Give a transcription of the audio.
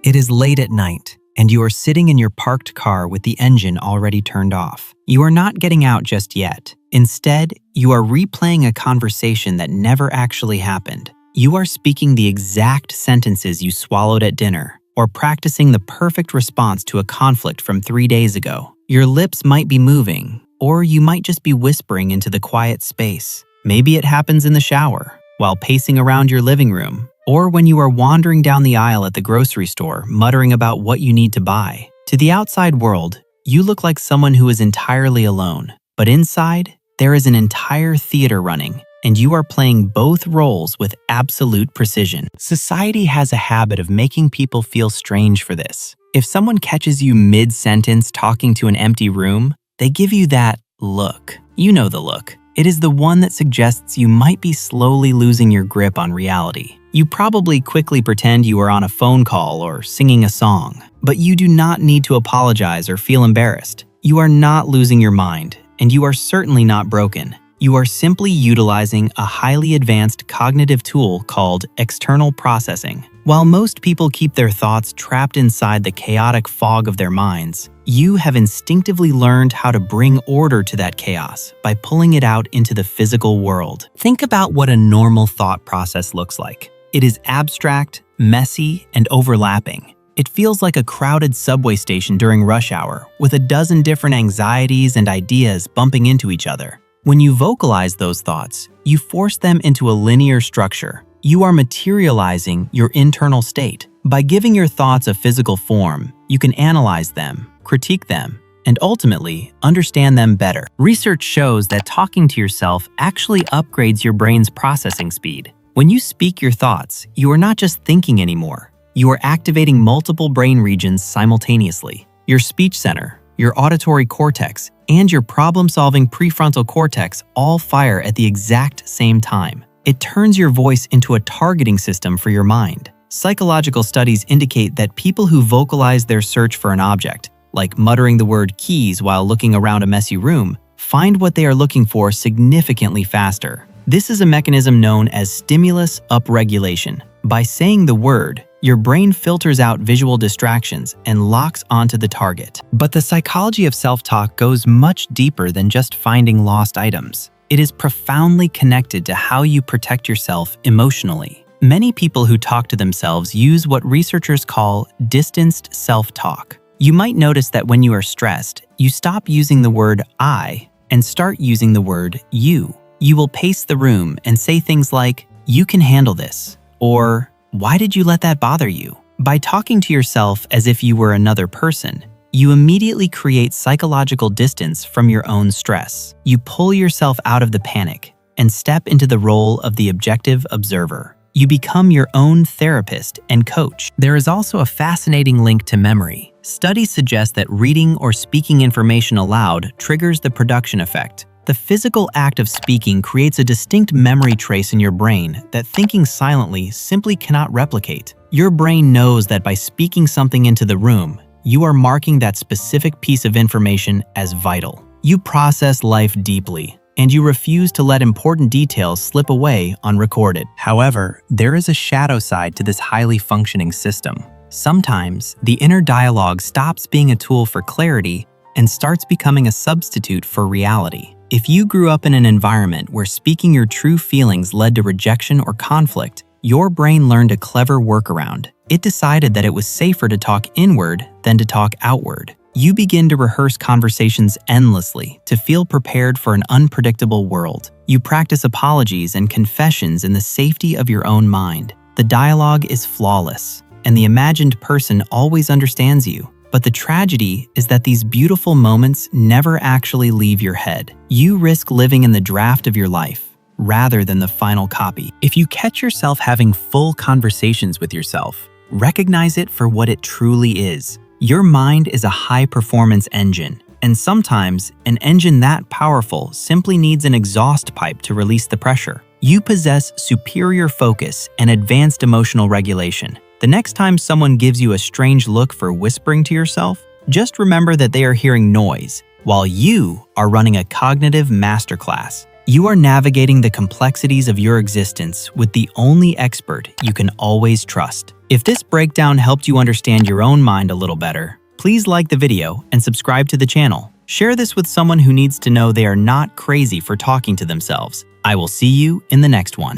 It is late at night, and you are sitting in your parked car with the engine already turned off. You are not getting out just yet. Instead, you are replaying a conversation that never actually happened. You are speaking the exact sentences you swallowed at dinner, or practicing the perfect response to a conflict from 3 days ago. Your lips might be moving, or you might just be whispering into the quiet space. Maybe it happens in the shower, while pacing around your living room, or when you are wandering down the aisle at the grocery store, muttering about what you need to buy. To the outside world, you look like someone who is entirely alone. But inside, there is an entire theater running, and you are playing both roles with absolute precision. Society has a habit of making people feel strange for this. If someone catches you mid-sentence talking to an empty room, they give you that look. You know the look. It is the one that suggests you might be slowly losing your grip on reality. You probably quickly pretend you are on a phone call or singing a song, but you do not need to apologize or feel embarrassed. You are not losing your mind, and you are certainly not broken. You are simply utilizing a highly advanced cognitive tool called external processing. While most people keep their thoughts trapped inside the chaotic fog of their minds, you have instinctively learned how to bring order to that chaos by pulling it out into the physical world. Think about what a normal thought process looks like. It is abstract, messy, and overlapping. It feels like a crowded subway station during rush hour, with a dozen different anxieties and ideas bumping into each other. When you vocalize those thoughts, you force them into a linear structure. You are materializing your internal state. By giving your thoughts a physical form, you can analyze them, critique them, and ultimately understand them better. Research shows that talking to yourself actually upgrades your brain's processing speed. When you speak your thoughts, you are not just thinking anymore. You are activating multiple brain regions simultaneously. Your speech center, your auditory cortex, and your problem-solving prefrontal cortex all fire at the exact same time. It turns your voice into a targeting system for your mind. Psychological studies indicate that people who vocalize their search for an object, like muttering the word keys while looking around a messy room, find what they are looking for significantly faster. This is a mechanism known as stimulus upregulation. By saying the word, your brain filters out visual distractions and locks onto the target. But the psychology of self-talk goes much deeper than just finding lost items. It is profoundly connected to how you protect yourself emotionally. Many people who talk to themselves use what researchers call distanced self-talk. You might notice that when you are stressed, you stop using the word I and start using the word you. You will pace the room and say things like, "You can handle this," or "Why did you let that bother you?" By talking to yourself as if you were another person, you immediately create psychological distance from your own stress. You pull yourself out of the panic and step into the role of the objective observer. You become your own therapist and coach. There is also a fascinating link to memory. Studies suggest that reading or speaking information aloud triggers the production effect. The physical act of speaking creates a distinct memory trace in your brain that thinking silently simply cannot replicate. Your brain knows that by speaking something into the room, you are marking that specific piece of information as vital. You process life deeply, and you refuse to let important details slip away unrecorded. However, there is a shadow side to this highly functioning system. Sometimes, the inner dialogue stops being a tool for clarity and starts becoming a substitute for reality. If you grew up in an environment where speaking your true feelings led to rejection or conflict, your brain learned a clever workaround. It decided that it was safer to talk inward than to talk outward. You begin to rehearse conversations endlessly to feel prepared for an unpredictable world. You practice apologies and confessions in the safety of your own mind. The dialogue is flawless, and the imagined person always understands you. But the tragedy is that these beautiful moments never actually leave your head. You risk living in the draft of your life, rather than the final copy. If you catch yourself having full conversations with yourself, recognize it for what it truly is. Your mind is a high-performance engine, and sometimes an engine that powerful simply needs an exhaust pipe to release the pressure. You possess superior focus and advanced emotional regulation. The next time someone gives you a strange look for whispering to yourself, just remember that they are hearing noise, while you are running a cognitive masterclass. You are navigating the complexities of your existence with the only expert you can always trust. If this breakdown helped you understand your own mind a little better, please like the video and subscribe to the channel. Share this with someone who needs to know they are not crazy for talking to themselves. I will see you in the next one.